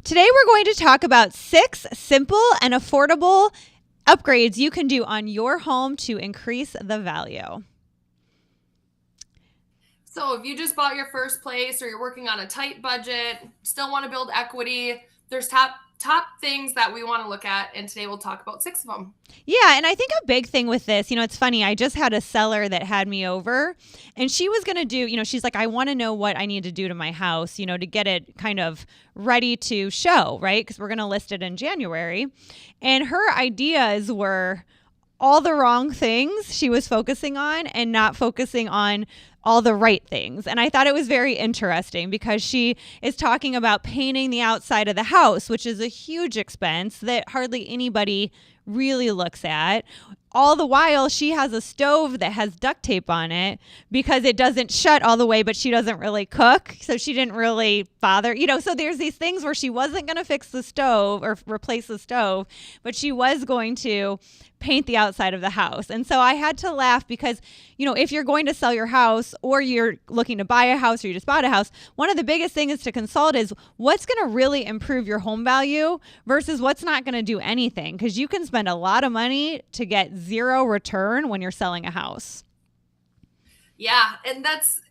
Today we're going to talk about 6 simple and affordable upgrades you can do on your home to increase the value. So if you just bought your first place or you're working on a tight budget, still want to build equity, there's top things that we want to look at, and today we'll talk about 6 of them. Yeah, and I think a big thing with this, it's funny, I just had a seller that had me over, and she was going to do, she's like, I want to know what I need to do to my house, to get it kind of ready to show, right? Because we're going to list it in January. And her ideas were all the wrong things she was focusing on and not focusing on all the right things. And I thought it was very interesting because she is talking about painting the outside of the house, which is a huge expense that hardly anybody really looks at. All the while, she has a stove that has duct tape on it because it doesn't shut all the way, but she doesn't really cook. So she didn't really bother, so there's these things where she wasn't going to fix the stove or replace the stove, but she was going to paint the outside of the house. And so I had to laugh because, if you're going to sell your house or you're looking to buy a house or you just bought a house, one of the biggest things to consult is what's going to really improve your home value versus what's not going to do anything. Because you can spend a lot of money to get zero return when you're selling a house. Yeah, and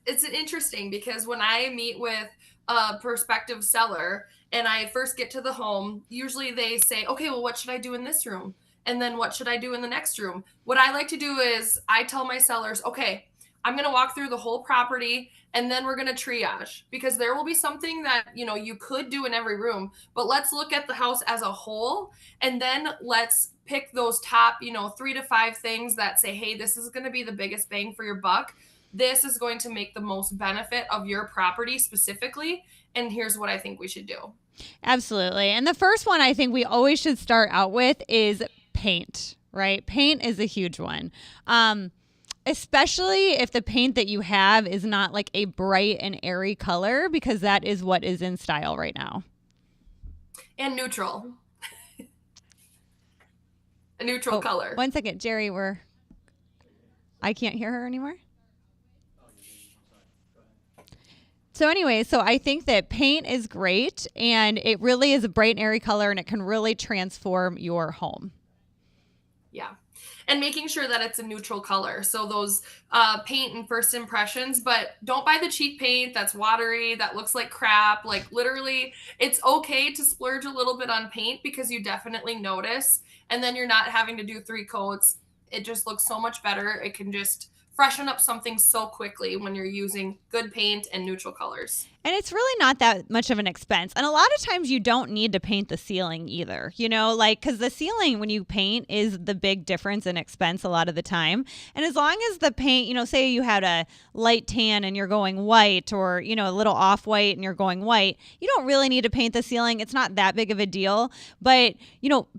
it's interesting because when I meet with a prospective seller and I first get to the home, usually they say, okay, well, what should I do in this room? And then what should I do in the next room? What I like to do is I tell my sellers, okay, I'm going to walk through the whole property and then we're going to triage because there will be something that, you could do in every room, but let's look at the house as a whole. And then let's pick those top, 3 to 5 things that say, hey, this is going to be the biggest bang for your buck. This is going to make the most benefit of your property specifically. And here's what I think we should do. Absolutely. And the first one I think we always should start out with is paint, right? Paint is a huge one. Especially if the paint that you have is not like a bright and airy color, because that is what is in style right now. And neutral. A neutral color. 1 second, Jerry, I can't hear her anymore. So anyway, I think that paint is great and it really is a bright and airy color and it can really transform your home. Yeah. And making sure that it's a neutral color. So those paint and first impressions, but don't buy the cheap paint that's watery, that looks like crap. Like literally, it's okay to splurge a little bit on paint because you definitely notice. And then you're not having to do 3 coats. It just looks so much better. It can just freshen up something so quickly when you're using good paint and neutral colors. And it's really not that much of an expense. And a lot of times you don't need to paint the ceiling either, because the ceiling when you paint is the big difference in expense a lot of the time. And as long as the paint, say you had a light tan and you're going white or, a little off white and you're going white, you don't really need to paint the ceiling. It's not that big of a deal. But,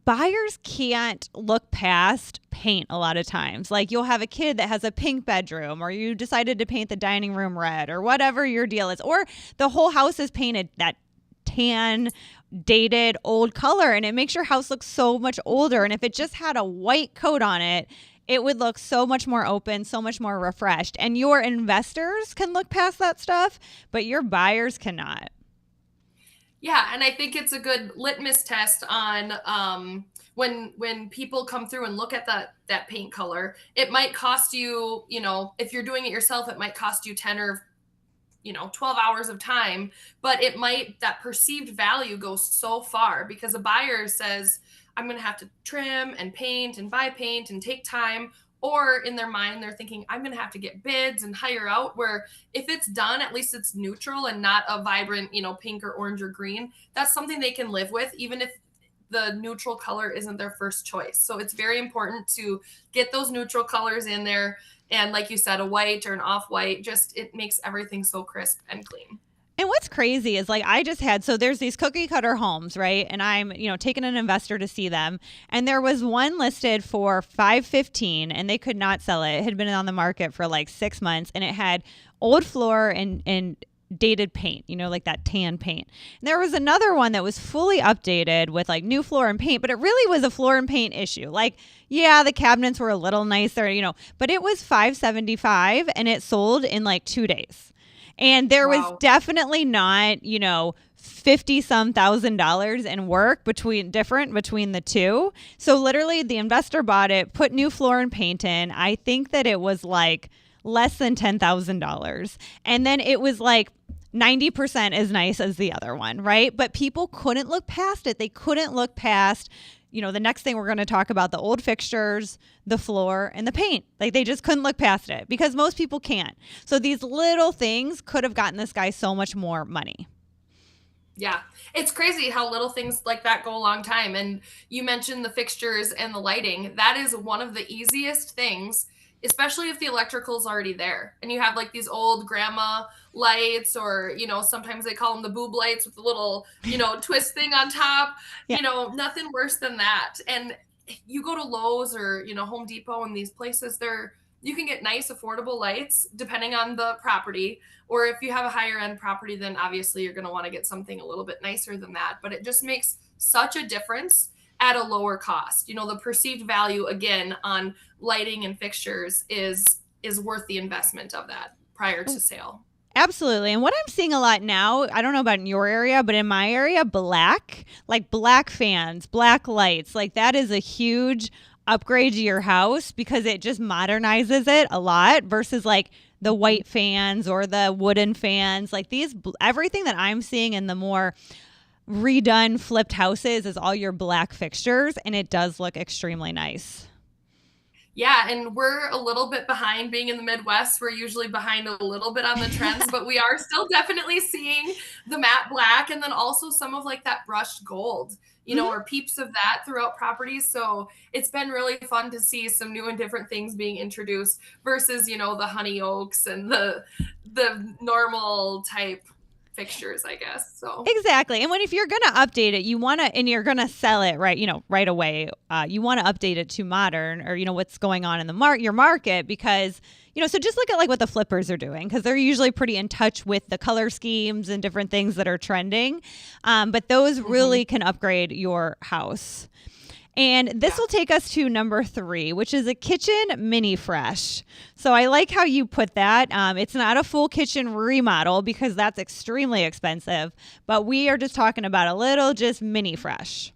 buyers can't look past paint a lot of times. Like you'll have a kid that has a pink bedroom or you decided to paint the dining room red or whatever your deal is. Or the whole house is painted that tan, dated, old color, and it makes your house look so much older. And if it just had a white coat on it, it would look so much more open, so much more refreshed. And your investors can look past that stuff, but your buyers cannot. Yeah, and I think it's a good litmus test on when people come through and look at that paint color. It might cost you, if you're doing it yourself, it might cost you 10 or 12 hours of time, but that perceived value goes so far because a buyer says, I'm going to have to trim and paint and buy paint and take time. Or in their mind, they're thinking, I'm going to have to get bids and hire out, where if it's done, at least it's neutral and not a vibrant, pink or orange or green. That's something they can live with, even if the neutral color isn't their first choice. So it's very important to get those neutral colors in there. And like you said, a white or an off-white, it makes everything so crisp and clean. And what's crazy is there's these cookie cutter homes, right? And I'm, taking an investor to see them. And there was one listed for $515 and they could not sell it. It had been on the market for like 6 months and it had old floor and dated paint, like that tan paint. And there was another one that was fully updated with like new floor and paint, but it really was a floor and paint issue. Like, yeah, the cabinets were a little nicer, but it was $575 and it sold in like 2 days. And there was Wow. definitely not, 50 some $1,000s in work between the two. So literally the investor bought it, put new floor and paint in. I think that it was like less than $10,000. And then it was like 90% as nice as the other one, right? But people couldn't look past it. They couldn't look past, the next thing we're going to talk about, the old fixtures, the floor, and the paint. Like they just couldn't look past it because most people can't. So these little things could have gotten this guy so much more money. Yeah. It's crazy how little things like that go a long time. And you mentioned the fixtures and the lighting. That is one of the easiest things, especially if the electrical's already there. And you have like these old grandma lights, or, sometimes they call them the boob lights with the little, twist thing on top. Yeah. Nothing worse than that. And you go to Lowe's or, Home Depot and these places, you can get nice, affordable lights depending on the property. Or if you have a higher end property, then obviously you're going to want to get something a little bit nicer than that. But it just makes such a difference at a lower cost. The perceived value again on lighting and fixtures is worth the investment of that prior to sale. Absolutely. And what I'm seeing a lot now, I don't know about in your area, but in my area, black fans, black lights, like that is a huge upgrade to your house because it just modernizes it a lot versus like the white fans or the wooden fans. Like everything that I'm seeing in the more redone flipped houses is all your black fixtures, and it does look extremely nice. Yeah, and we're a little bit behind being in the Midwest. We're usually behind a little bit on the trends, but we are still definitely seeing the matte black and then also some of like that brushed gold, or peeps of that throughout properties. So it's been really fun to see some new and different things being introduced versus, the honey oaks and the normal type fixtures, I guess. So exactly. And if you're going to update it, and you're going to sell it right away, you want to update it to modern or, what's going on in your market because, so just look at like what the flippers are doing because they're usually pretty in touch with the color schemes and different things that are trending. But those really can upgrade your house. And this will take us to number 3, which is a kitchen mini fresh. So I like how you put that. It's not a full kitchen remodel because that's extremely expensive, but we are just talking about a little just mini fresh.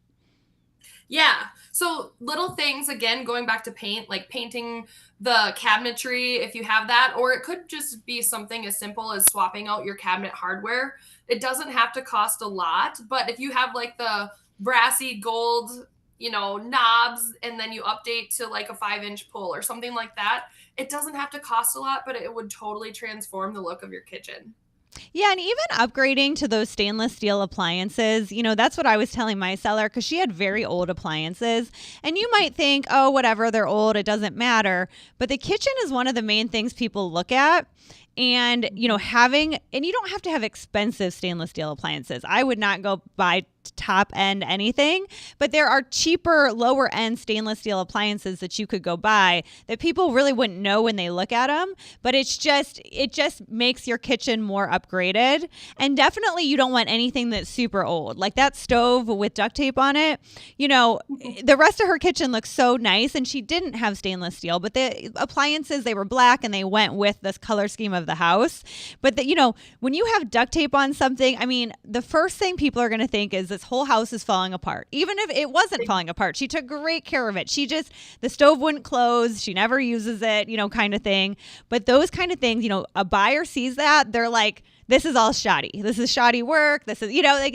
Yeah. So little things, again, going back to paint, like painting the cabinetry if you have that, or it could just be something as simple as swapping out your cabinet hardware. It doesn't have to cost a lot, but if you have like the brassy gold knobs and then you update to like a 5-inch pull or something like that, it doesn't have to cost a lot, but it would totally transform the look of your kitchen. Yeah, and even upgrading to those stainless steel appliances, that's what I was telling my seller because she had very old appliances. And you might think, oh, whatever, they're old, it doesn't matter. But the kitchen is one of the main things people look at. And, and you don't have to have expensive stainless steel appliances. I would not go buy top end anything, but there are cheaper, lower end stainless steel appliances that you could go buy that people really wouldn't know when they look at them. But it just makes your kitchen more upgraded. And definitely you don't want anything that's super old, like that stove with duct tape on it. The rest of her kitchen looks so nice, and she didn't have stainless steel, but the appliances, they were black and they went with this color scheme of the house. But when you have duct tape on something, I mean, the first thing people are going to think is this whole house is falling apart. Even if it wasn't falling apart, she took great care of it. The stove wouldn't close. She never uses it, kind of thing. But those kind of things, a buyer sees that, they're like, this is all shoddy. This is shoddy work. This is,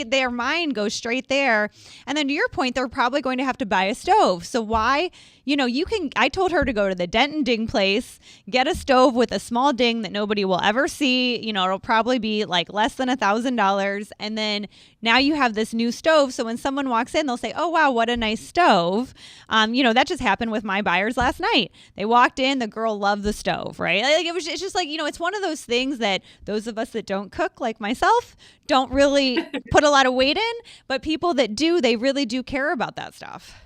their mind goes straight there. And then to your point, they're probably going to have to buy a stove. So why, I told her to go to the dent and ding place, get a stove with a small ding that nobody will ever see. It'll probably be like less than $1,000. And then now you have this new stove. So when someone walks in, they'll say, oh, wow, what a nice stove. That just happened with my buyers last night. They walked in, the girl loved the stove, right? It's just like, it's one of those things that those of us that don't cook like myself don't really put a lot of weight in, but people that do, they really do care about that stuff.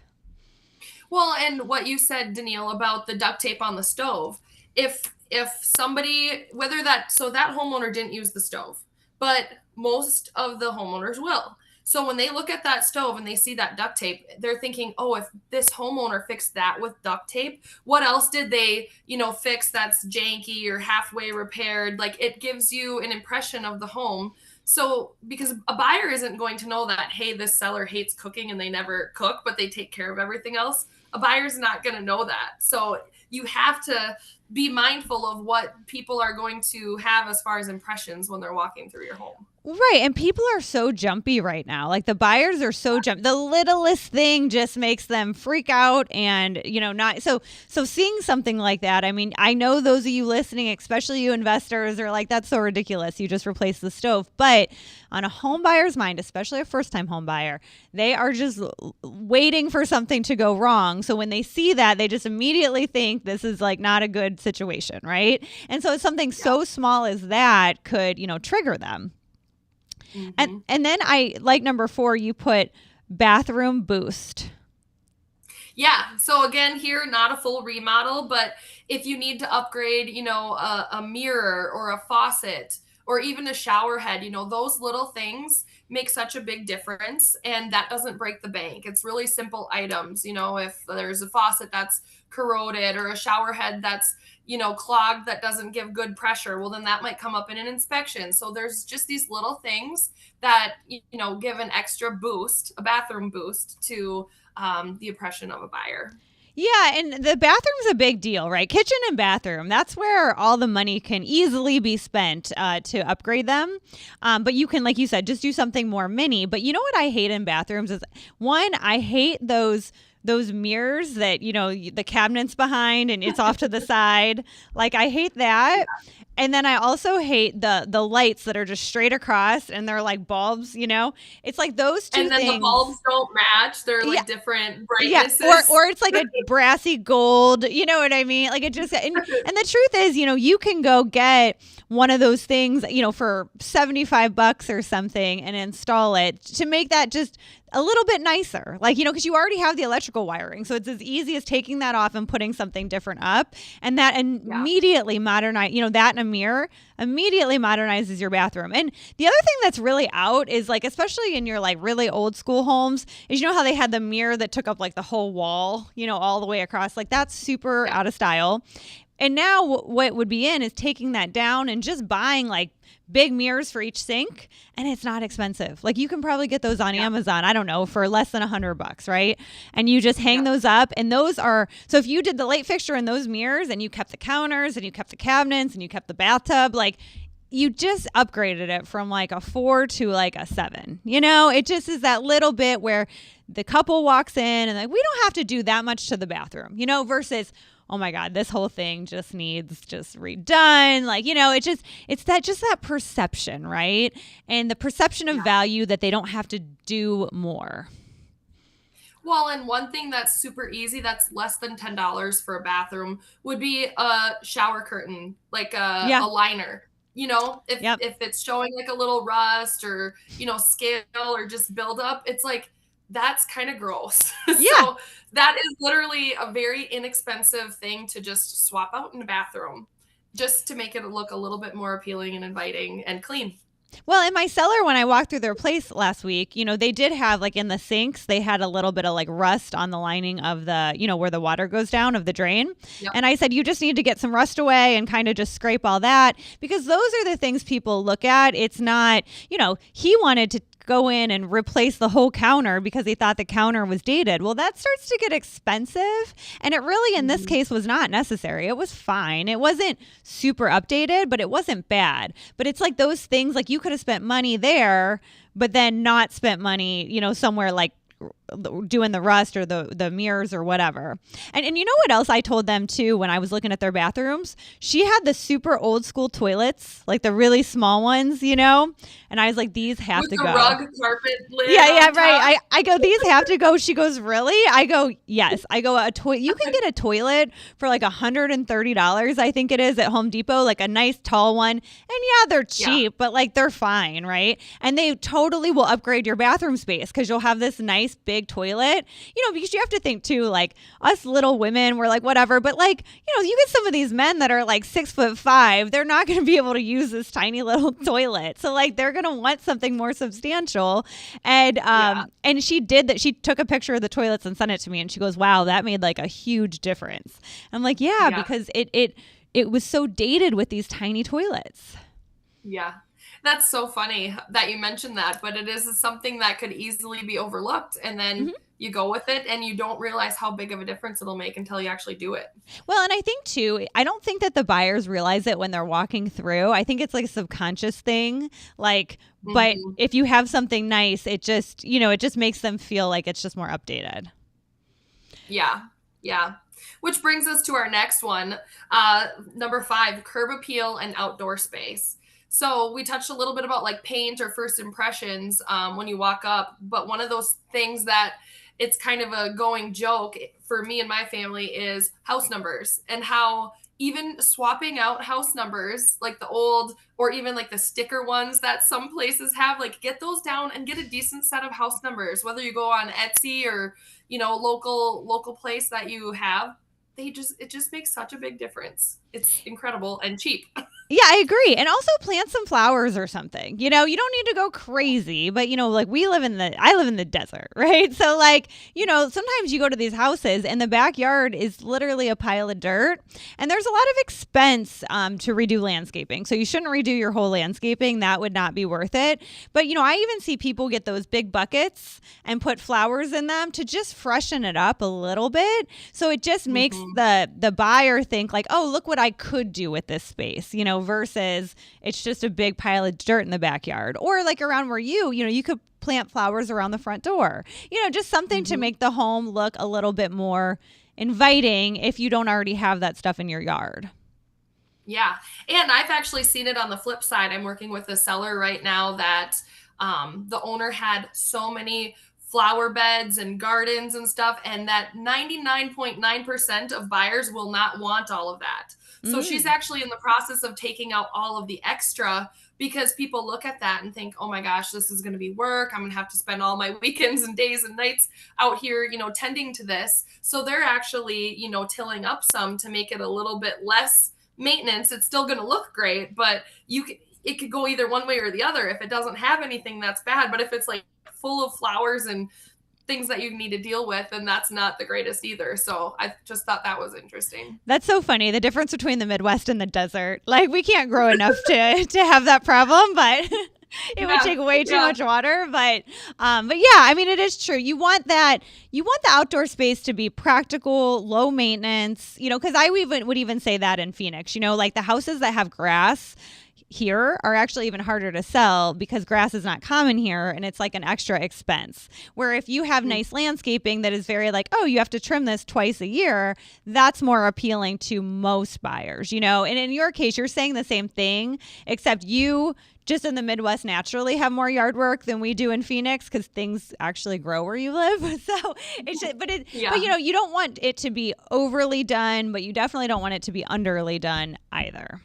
Well, and what you said, Danille, about the duct tape on the stove, if somebody, that homeowner didn't use the stove, but most of the homeowners will. So when they look at that stove and they see that duct tape, they're thinking, oh, if this homeowner fixed that with duct tape, what else did they, fix that's janky or halfway repaired? Like, it gives you an impression of the home. So because a buyer isn't going to know that, hey, this seller hates cooking and they never cook, but they take care of everything else. A buyer's not going to know that. So you have to be mindful of what people are going to have as far as impressions when they're walking through your home. Right. And people are so jumpy right now. Like the buyers are so jumpy. The littlest thing just makes them freak out and, not. So seeing something like that, I mean, I know those of you listening, especially you investors, are like, that's so ridiculous. You just replaced the stove. But on a home buyer's mind, especially a first time home buyer, they are just waiting for something to go wrong. So when they see that, they just immediately think this is like not a good situation. Right. And so it's something so small as that could, trigger them. Mm-hmm. And then I like number 4, you put bathroom boost. Yeah. So again, here, not a full remodel, but if you need to upgrade, a mirror or a faucet or even a shower head, those little things make such a big difference, and that doesn't break the bank. It's really simple items. If there's a faucet that's corroded or a shower head that's, clogged that doesn't give good pressure, well, then that might come up in an inspection. So there's just these little things that, give an extra boost, a bathroom boost to the impression of a buyer. Yeah, and the bathroom's a big deal, right? Kitchen and bathroom, that's where all the money can easily be spent to upgrade them. But you can, like you said, just do something more mini. But you know what I hate in bathrooms is, one, I hate those mirrors that, the cabinet's behind and it's off to the side. Like, I hate that. Yeah. And then I also hate the lights that are just straight across and they're like bulbs, It's like those two things. And then the bulbs don't match. They're like different brightnesses. Yeah. Or it's like a brassy gold, you know what I mean? Like it just, and the truth is, you can go get one of those things, for $75 or something and install it to make that just a little bit nicer, like, because you already have the electrical wiring. So it's as easy as taking that off and putting something different up, and that immediately modernize, that and a mirror immediately modernizes your bathroom. And the other thing that's really out is, like, especially in your like really old school homes, is how they had the mirror that took up like the whole wall, all the way across. Like, that's super out of style. And now what would be in is taking that down and just buying like big mirrors for each sink, and it's not expensive. Like, you can probably get those on Amazon, I don't know, for less than $100, right? And you just hang those up, and those are, so if you did the light fixture in those mirrors and you kept the counters and you kept the cabinets and you kept the bathtub, like, you just upgraded it from like a 4 to like a 7. It just is that little bit where the couple walks in and like, we don't have to do that much to the bathroom, versus, oh my God, this whole thing just needs redone. Like, it's that perception, right? And the perception of value that they don't have to do more. Well, and one thing that's super easy, that's less than $10 for a bathroom, would be a shower curtain, like a liner. If it's showing like a little rust or, scale or just buildup, it's like, that's kind of gross. So that is literally a very inexpensive thing to just swap out in the bathroom, just to make it look a little bit more appealing and inviting and clean. Well, in my cellar, when I walked through their place last week, they did have, like, in the sinks, they had a little bit of like rust on the lining of the, where the water goes down of the drain. Yep. And I said, you just need to get some rust away and kind of just scrape all that, because those are the things people look at. It's not, he wanted to go in and replace the whole counter because he thought the counter was dated. Well, that starts to get expensive. And it really, in this case, was not necessary. It was fine. It wasn't super updated, but it wasn't bad. But it's like those things, like, you could have spent money there, but then not spent money, somewhere like doing the rust or the mirrors or whatever. And you know what else I told them too when I was looking at their bathrooms? She had the super old school toilets, like the really small ones, and I was like, these have to go. With the rug carpet lid. Yeah, right. I go, these have to go. She goes, really? I go, yes. I go, you can get a toilet for like $130, I think it is, at Home Depot, like a nice tall one. And they're cheap, but like they're fine, right? And they totally will upgrade your bathroom space because you'll have this nice big big toilet, because you have to think too, like us little women, we're like, whatever. But like, you get some of these men that are like 6'5", they're not going to be able to use this tiny little toilet. So like, they're going to want something more substantial. And, and she did that. She took a picture of the toilets and sent it to me. And she goes, wow, that made like a huge difference. I'm like, yeah. Because it was so dated with these tiny toilets. Yeah. That's so funny that you mentioned that, but it is something that could easily be overlooked. And then you go with it and you don't realize how big of a difference it'll make until you actually do it. Well, and I think too, I don't think that the buyers realize it when they're walking through. I think it's like a subconscious thing. Like, but if you have something nice, it just, it just makes them feel like it's just more updated. Yeah. Yeah. Which brings us to our next one. Number 5, curb appeal and outdoor space. So we touched a little bit about like paint or first impressions when you walk up. But one of those things that it's kind of a going joke for me and my family is house numbers, and how even swapping out house numbers, like the old or even like the sticker ones that some places have, like get those down and get a decent set of house numbers, whether you go on Etsy or, local place that you have. It just makes such a big difference. It's incredible and cheap. Yeah, I agree. And also plant some flowers or something. You don't need to go crazy, but like I live in the desert, right? So like, sometimes you go to these houses and the backyard is literally a pile of dirt, and there's a lot of expense to redo landscaping. So you shouldn't redo your whole landscaping. That would not be worth it. But I even see people get those big buckets and put flowers in them to just freshen it up a little bit. So it just makes the buyer think like, oh, look what I could do with this space, versus it's just a big pile of dirt in the backyard. Or like around where you could plant flowers around the front door, just something to make the home look a little bit more inviting if you don't already have that stuff in your yard. Yeah. And I've actually seen it on the flip side. I'm working with a seller right now that the owner had so many flower beds and gardens and stuff, and that 99.9% of buyers will not want all of that. So she's actually in the process of taking out all of the extra, because people look at that and think, oh my gosh, this is going to be work. I'm going to have to spend all my weekends and days and nights out here, tending to this. So they're actually, tilling up some to make it a little bit less maintenance. It's still going to look great, but it could go either one way or the other. If it doesn't have anything, that's bad. But if it's like full of flowers and things that you need to deal with, and that's not the greatest either. So I just thought that was interesting. That's so funny. The difference between the Midwest and the desert. Like, we can't grow enough to have that problem, but it would take way too much water. But yeah, I mean, it is true. You want the outdoor space to be practical, low maintenance, because I would even say that in Phoenix, like the houses that have grass here are actually even harder to sell because grass is not common here, and it's like an extra expense. Where if you have nice landscaping that is very like, oh, you have to trim this twice a year, that's more appealing to most buyers, And in your case, you're saying the same thing, except you just in the Midwest naturally have more yard work than we do in Phoenix because things actually grow where you live. So it's just, but you don't want it to be overly done, but you definitely don't want it to be underly done either.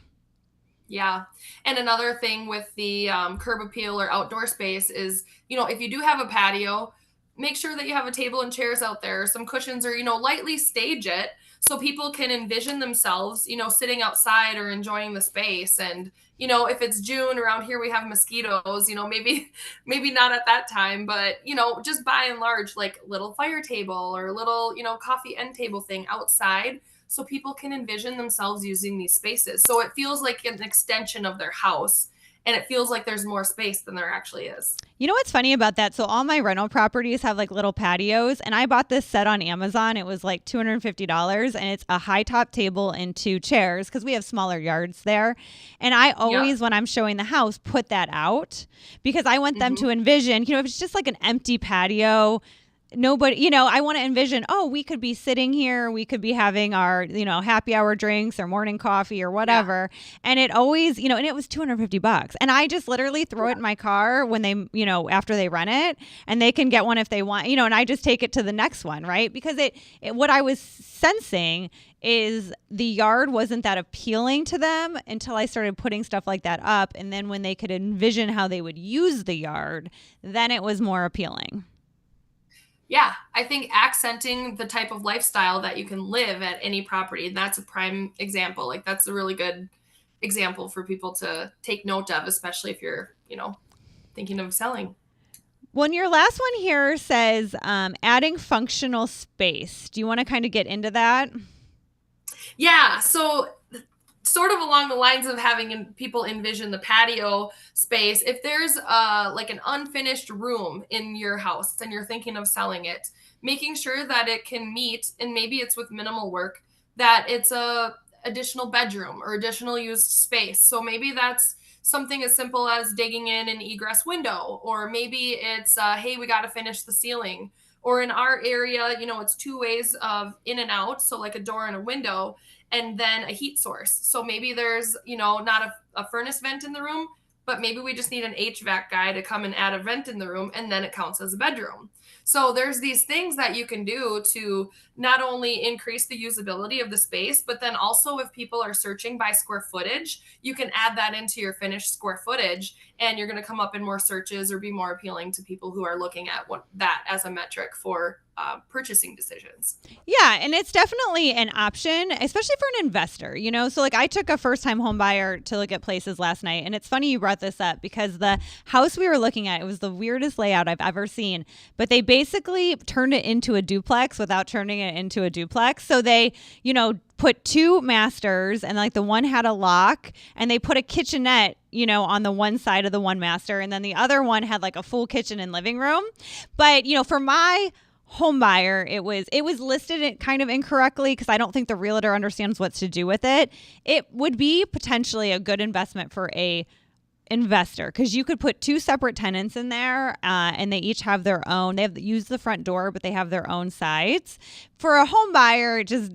Yeah. And another thing with the curb appeal or outdoor space is, if you do have a patio, make sure that you have a table and chairs out there, some cushions, or, lightly stage it so people can envision themselves, sitting outside or enjoying the space. And, if it's June around here, we have mosquitoes, maybe not at that time, but, just by and large, like little fire table or little, coffee end table thing outside, so people can envision themselves using these spaces. So it feels like an extension of their house, and it feels like there's more space than there actually is. You know what's funny about that? So all my rental properties have like little patios, and I bought this set on Amazon. It was like $250, and it's a high top table and 2 chairs because we have smaller yards there. And I always, when I'm showing the house, put that out because I want them to envision, if it's just like an empty patio, nobody, I want to envision, we could be sitting here, we could be having our, happy hour drinks or morning coffee or whatever. Yeah. And it always, and it was $250. And I just literally throw it in my car when they, after they rent it, and they can get one if they want, and I just take it to the next one, right? Because what I was sensing is the yard wasn't that appealing to them until I started putting stuff like that up. And then when they could envision how they would use the yard, then it was more appealing. Yeah, I think accenting the type of lifestyle that you can live at any property, and that's a prime example. Like that's a really good example for people to take note of, especially if you're, thinking of selling. Well, your last one here says adding functional space. Do you want to kind of get into that? Yeah, so sort of along the lines of having people envision the patio space, if there's like an unfinished room in your house and you're thinking of selling it, making sure that it can meet, and maybe it's with minimal work, that it's a additional bedroom or additional used space. So maybe that's something as simple as digging in an egress window, or maybe it's hey, we got to finish the ceiling. Or in our area, it's two ways of in and out, so like a door and a window, and then a heat source. So maybe there's, not a furnace vent in the room, but maybe we just need an HVAC guy to come and add a vent in the room, and then it counts as a bedroom. So there's these things that you can do to not only increase the usability of the space, but then also if people are searching by square footage, you can add that into your finished square footage, and you're going to come up in more searches or be more appealing to people who are looking at that as a metric for purchasing decisions. Yeah, and it's definitely an option, especially for an investor, So like I took a first-time home buyer to look at places last night, and it's funny you brought this up because the house we were looking at, it was the weirdest layout I've ever seen, but they basically turned it into a duplex without turning it into a duplex. So they, put two masters, and like the one had a lock, and they put a kitchenette on the one side of the one master, and then the other one had like a full kitchen and living room. But for my home buyer, it was listed kind of incorrectly because I don't think the realtor understands what to do with it. It would be potentially a good investment for a investor because you could put two separate tenants in there, and they each have their own. They have used the front door, but they have their own sides. For a home buyer, it just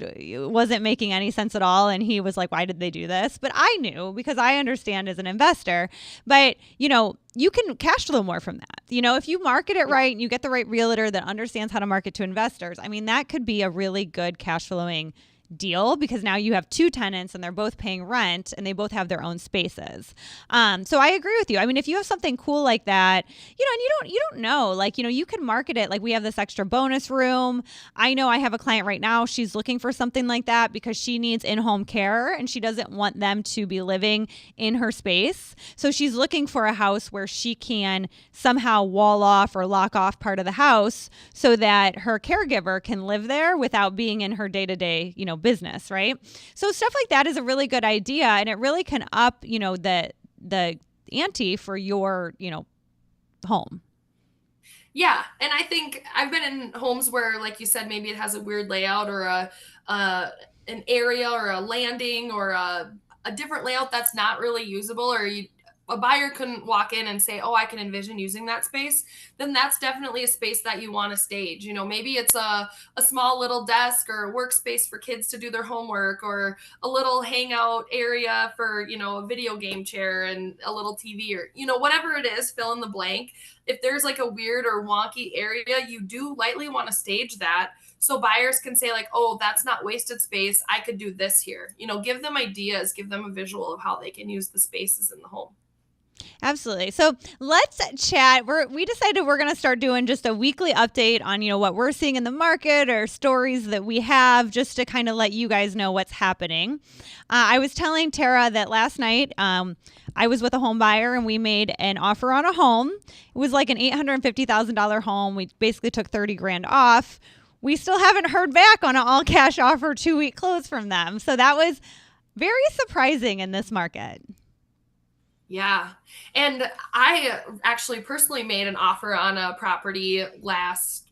wasn't making any sense at all, and he was like, "Why did they do this?" But I knew because I understand as an investor. But you can cash flow more from that. If you market it right and you get the right realtor that understands how to market to investors, I mean, that could be a really good cash flowing deal because now you have two tenants and they're both paying rent and they both have their own spaces. So I agree with you. I mean, if you have something cool like that, and you don't know, like, you can market it. Like we have this extra bonus room. I know I have a client right now. She's looking for something like that because she needs in-home care and she doesn't want them to be living in her space. So she's looking for a house where she can somehow wall off or lock off part of the house so that her caregiver can live there without being in her day-to-day, business, right? So stuff like that is a really good idea, and it really can up, the ante for your, home. Yeah, and I think I've been in homes where, like you said, maybe it has a weird layout or an area or a landing or a different layout that's not really usable, or a buyer couldn't walk in and say, "Oh, I can envision using that space." Then that's definitely a space that you want to stage. Maybe it's a small little desk or a workspace for kids to do their homework, or a little hangout area for a video game chair and a little TV, or whatever it is, fill in the blank. If there's like a weird or wonky area, you do lightly want to stage that so buyers can say like, "Oh, that's not wasted space. I could do this here." Give them ideas, give them a visual of how they can use the spaces in the home. Absolutely. So let's chat. We decided we're going to start doing just a weekly update on, what we're seeing in the market or stories that we have, just to kind of let you guys know what's happening. I was telling Tara that last night I was with a home buyer and we made an offer on a home. It was like an $850,000 home. We basically took 30 grand off. We still haven't heard back on an all cash offer 2-week close from them. So that was very surprising in this market. Yeah. And I actually personally made an offer on a property it was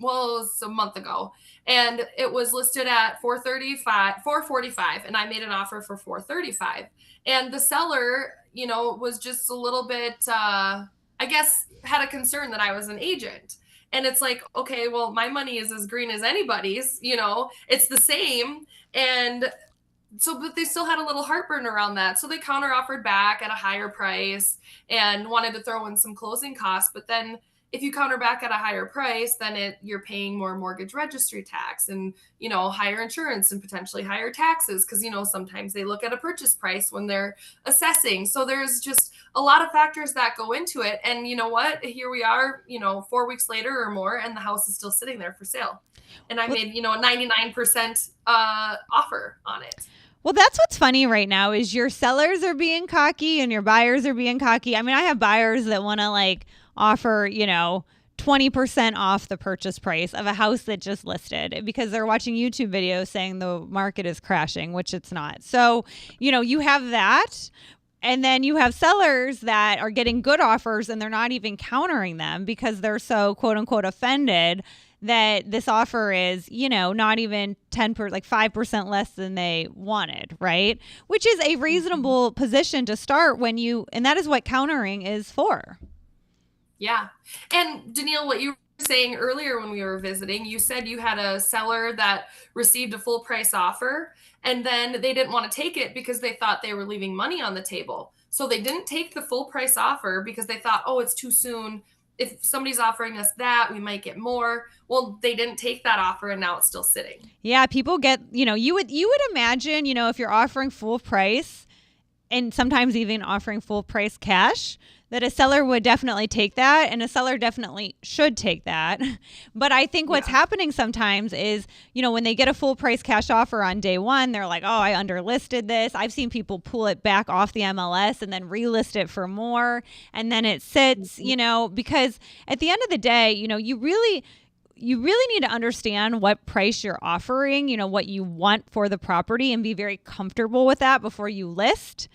a month ago. And it was listed at 445, and I made an offer for 435. And the seller, was just a little bit I guess had a concern that I was an agent. And it's like, okay, well, my money is as green as anybody's, it's the same. And so, but they still had a little heartburn around that. So they counter offered back at a higher price and wanted to throw in some closing costs. But then, if you counter back at a higher price, then you're paying more mortgage registry tax and, higher insurance and potentially higher taxes. Cause, sometimes they look at a purchase price when they're assessing. So there's just a lot of factors that go into it. And you know what? Here we are, 4 weeks later or more, and the house is still sitting there for sale. And I made, a 99% offer on it. Well, that's what's funny right now is your sellers are being cocky and your buyers are being cocky. I mean, I have buyers that want to offer, 20% off the purchase price of a house that just listed because they're watching YouTube videos saying the market is crashing, which it's not. So, you have that. And then you have sellers that are getting good offers and they're not even countering them because they're so quote unquote offended that this offer is, not even 5% less than they wanted, right? Which is a reasonable position to start and that is what countering is for. Yeah. And Danille, what you were saying earlier when we were visiting, you said you had a seller that received a full price offer and then they didn't want to take it because they thought they were leaving money on the table. So they didn't take the full price offer because they thought, oh, it's too soon. If somebody's offering us that, we might get more. Well, they didn't take that offer and now it's still sitting. Yeah, people get, you would imagine, if you're offering full price and sometimes even offering full price cash, that a seller would definitely take that and a seller definitely should take that. But I think what's happening sometimes is, when they get a full price cash offer on day one, they're like, oh, I underlisted this. I've seen people pull it back off the MLS and then relist it for more. And then it sits, because at the end of the day, you really need to understand what price you're offering, what you want for the property and be very comfortable with that before you list.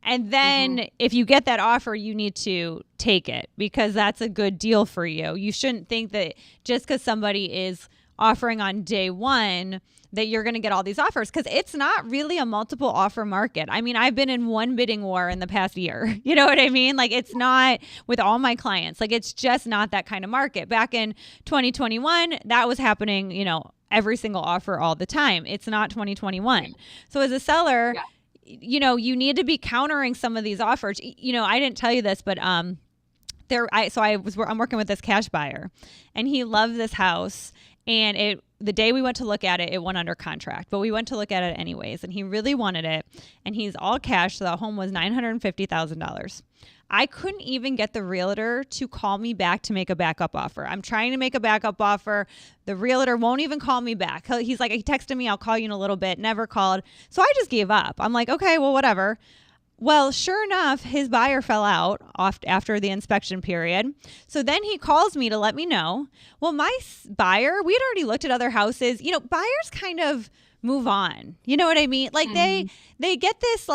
And then if you get that offer, you need to take it because that's a good deal for you. You shouldn't think that just because somebody is offering on day one that you're going to get all these offers because it's not really a multiple offer market. I mean, I've been in one bidding war in the past year. You know what I mean? It's not with all my clients. It's just not that kind of market. Back in 2021, that was happening, every single offer all the time. It's not 2021. So as a seller, you need to be countering some of these offers. I didn't tell you this, but I'm working with this cash buyer and he loved this house. And the day we went to look at it, it went under contract, but we went to look at it anyways. And he really wanted it. And he's all cash. So the home was $950,000. I couldn't even get the realtor to call me back to make a backup offer. I'm trying to make a backup offer. The realtor won't even call me back. He's like, he texted me, I'll call you in a little bit. Never called. So I just gave up. I'm like, okay, well, whatever. Well, sure enough, his buyer fell out after the inspection period. So then he calls me to let me know. Well, my buyer, we had already looked at other houses. Buyers kind of move on. You know what I mean? They get this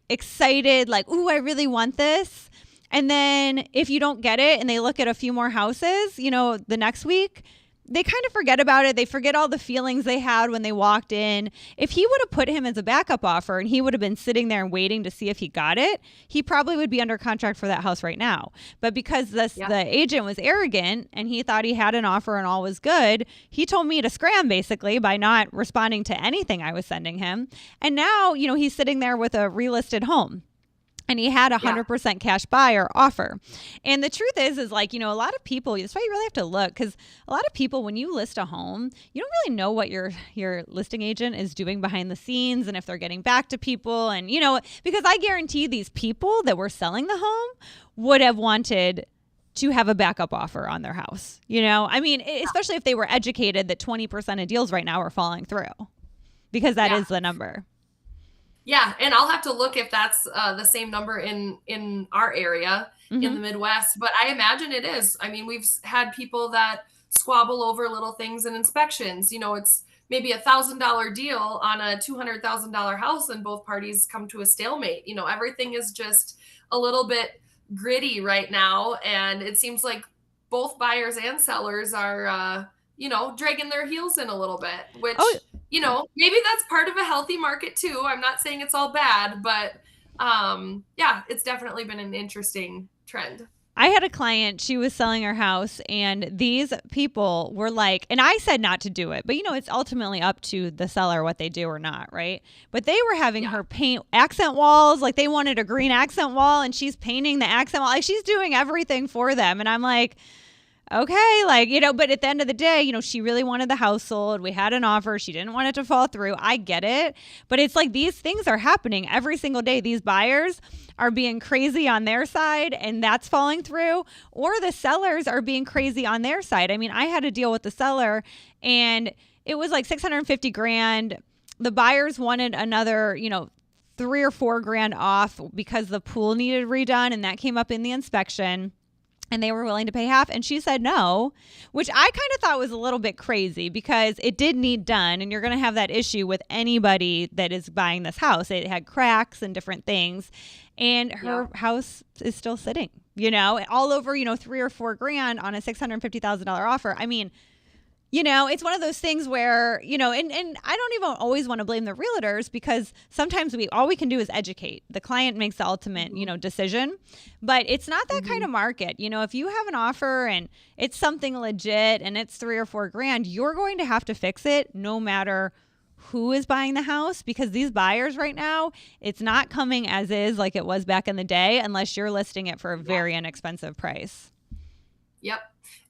excited, ooh, I really want this. And then if you don't get it and they look at a few more houses, the next week, they kind of forget about it. They forget all the feelings they had when they walked in. If he would have put him as a backup offer and he would have been sitting there and waiting to see if he got it, he probably would be under contract for that house right now. But because the agent was arrogant and he thought he had an offer and all was good, he told me to scram basically by not responding to anything I was sending him. And now, he's sitting there with a relisted home. And he had 100% cash buyer offer. And the truth is a lot of people, that's why you really have to look because a lot of people, when you list a home, you don't really know what your listing agent is doing behind the scenes and if they're getting back to people. And, because I guarantee these people that were selling the home would have wanted to have a backup offer on their house. Especially if they were educated that 20% of deals right now are falling through because that is the number. Yeah, and I'll have to look if that's the same number in our area in the Midwest, but I imagine it is. I mean, we've had people that squabble over little things in inspections. It's maybe $1,000 deal on a $200,000 house and both parties come to a stalemate. Everything is just a little bit gritty right now, and it seems like both buyers and sellers are dragging their heels in a little bit, which maybe that's part of a healthy market too. I'm not saying it's all bad, but it's definitely been an interesting trend. I had a client, she was selling her house and these people were and I said not to do it, but it's ultimately up to the seller what they do or not, right? But they were having her paint accent walls, they wanted a green accent wall and she's painting the accent wall. She's doing everything for them. And I'm like, okay, like, but at the end of the day, she really wanted the house sold. We had an offer. She didn't want it to fall through. I get it. But it's like these things are happening every single day. These buyers are being crazy on their side and that's falling through, or the sellers are being crazy on their side. I mean, I had to deal with the seller and it was like 650 grand. The buyers wanted another, 3 or 4 grand off because the pool needed redone, and that came up in the inspection. And they were willing to pay half. And she said no, which I kind of thought was a little bit crazy because it did need done. And you're going to have that issue with anybody that is buying this house. It had cracks and different things. And her house is still sitting, all over, 3 or 4 grand on a $650,000 offer. I mean, it's one of those things where, and I don't even always want to blame the realtors because sometimes all we can do is educate. The client makes the ultimate, decision, but it's not that kind of market. If you have an offer and it's something legit and it's 3 or 4 grand, you're going to have to fix it no matter who is buying the house, because these buyers right now, it's not coming as is like it was back in the day unless you're listing it for a very inexpensive price. Yep.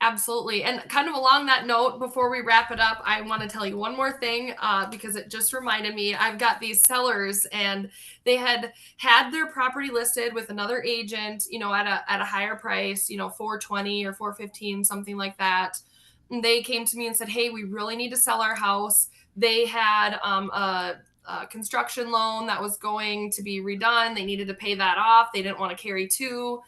Absolutely. And kind of along that note, before we wrap it up, I want to tell you one more thing because it just reminded me. I've got these sellers and they had their property listed with another agent, at a higher price, 420 or 415, something like that. And they came to me and said, hey, we really need to sell our house. They had a construction loan that was going to be redone. They needed to pay that off. They didn't want to carry two.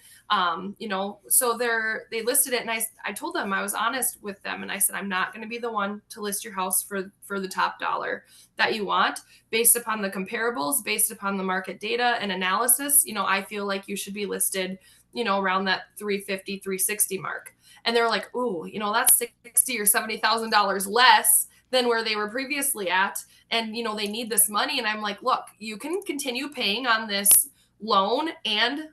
So they listed it, and I told them, I was honest with them, and I said, I'm not going to be the one to list your house for the top dollar that you want based upon the comparables, based upon the market data and analysis. I feel like you should be listed, around that 350, 360 mark. And they're like, ooh, that's $60,000 or $70,000 less than where they were previously at. And, they need this money. And I'm like, look, you can continue paying on this loan and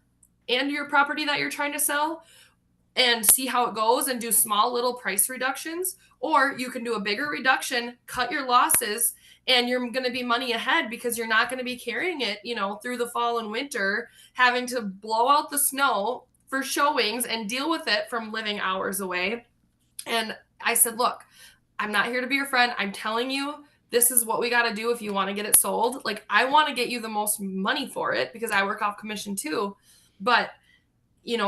your property that you're trying to sell and see how it goes and do small little price reductions, or you can do a bigger reduction, cut your losses, and you're going to be money ahead because you're not going to be carrying it, through the fall and winter, having to blow out the snow for showings and deal with it from living hours away. And I said, look, I'm not here to be your friend. I'm telling you, this is what we got to do if you want to get it sold. Like, I want to get you the most money for it because I work off commission too. But,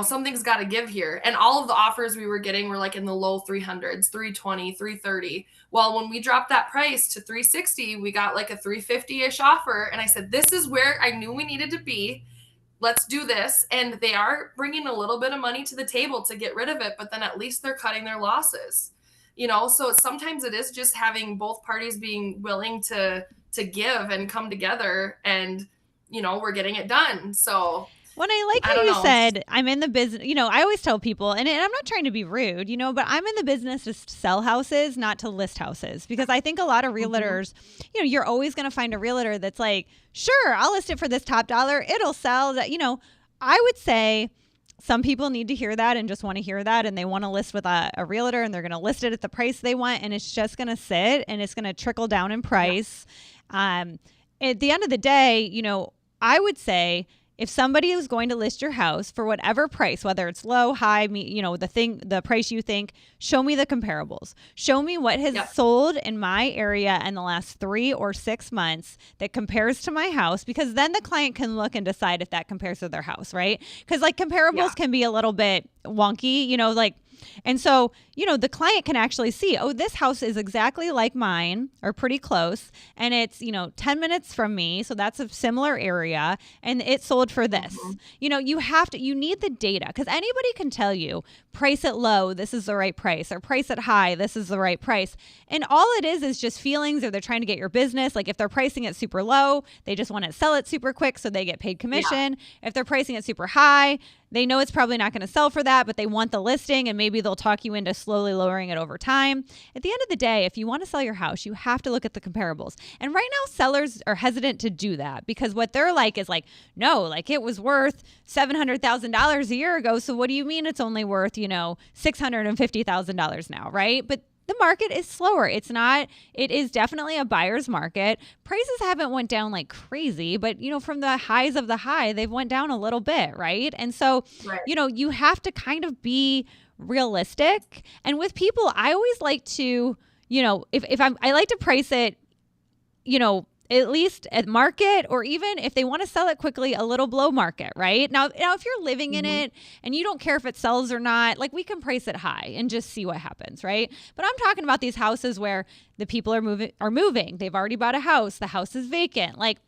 something's got to give here. And all of the offers we were getting were like in the low 300s, 320, 330. Well, when we dropped that price to 360, we got like a 350-ish offer. And I said, this is where I knew we needed to be. Let's do this. And they are bringing a little bit of money to the table to get rid of it, but then at least they're cutting their losses. So sometimes it is just having both parties being willing to give and come together, and, we're getting it done. So when I like how you said, I'm in the business, I always tell people, and I'm not trying to be rude, but I'm in the business to sell houses, not to list houses, because I think a lot of realtors, you're always going to find a realtor that's like, sure, I'll list it for this top dollar. It'll sell that. I would say some people need to hear that and just want to hear that. And they want to list with a realtor, and they're going to list it at the price they want. And it's just going to sit and it's going to trickle down in price. Yeah. At the end of the day, I would say, if somebody is going to list your house for whatever price, whether it's low, high, the price you think, show me the comparables. Show me what has sold in my area in the last 3 or 6 months that compares to my house, because then the client can look and decide if that compares to their house, right? Because comparables can be a little bit wonky, and so, the client can actually see, oh, this house is exactly like mine or pretty close. And it's, 10 minutes from me. So that's a similar area. And it sold for this. Mm-hmm. You need the data, because anybody can tell you, price it low, this is the right price, or price it high, this is the right price. And all it is just feelings, or they're trying to get your business. Like, if they're pricing it super low, they just want to sell it super quick so they get paid commission. Yeah. If they're pricing it super high, they know it's probably not going to sell for that, but they want the listing, and maybe they'll talk you into slowly lowering it over time. At the end of the day, if you want to sell your house, you have to look at the comparables. And right now, sellers are hesitant to do that, because what they're like is like, no, like, it was worth $700,000 a year ago. So what do you mean it's only worth, $650,000 now, right? But the market is slower. It is definitely a buyer's market. Prices haven't went down like crazy, but from the highs of the high, they've went down a little bit, right? And so, you have to kind of be realistic. And with people, I always like to, I like to price it, at least at market, or even if they want to sell it quickly, a little below market, right? Now if you're living in it and you don't care if it sells or not, like, we can price it high and just see what happens, right? But I'm talking about these houses where the people are moving. They've already bought a house. The house is vacant. Like,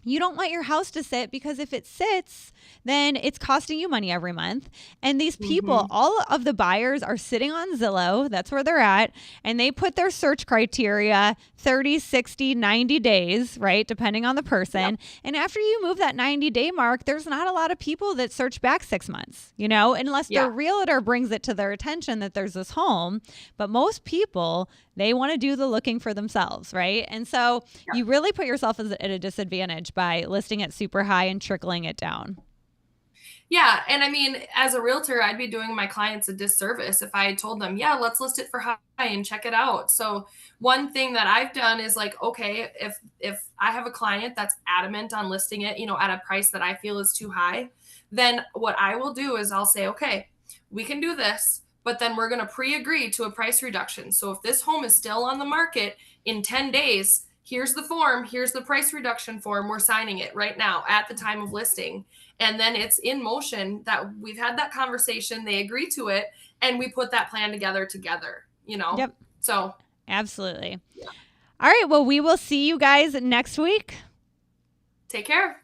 you don't want your house to sit, because if it sits, then it's costing you money every month. And these people, all of the buyers are sitting on Zillow. That's where they're at. And they put their search criteria 30, 60, 90 days, right? Depending on the person. Yep. And after you move that 90-day mark, there's not a lot of people that search back 6 months, unless their realtor brings it to their attention that there's this home. But most people, they want to do the looking for themselves, right? And so you really put yourself at a disadvantage by listing it super high and trickling it down. Yeah. And I mean, as a realtor, I'd be doing my clients a disservice if I told them, yeah, let's list it for high and check it out. So one thing that I've done is like, okay, if I have a client that's adamant on listing it, at a price that I feel is too high, then what I will do is I'll say, okay, we can do this, but then we're going to pre-agree to a price reduction. So if this home is still on the market in 10 days, here's the form, here's the price reduction form. We're signing it right now at the time of listing. And then it's in motion that we've had that conversation, they agree to it, and we put that plan together, Yep. So. Absolutely. Yeah. All right. Well, we will see you guys next week. Take care.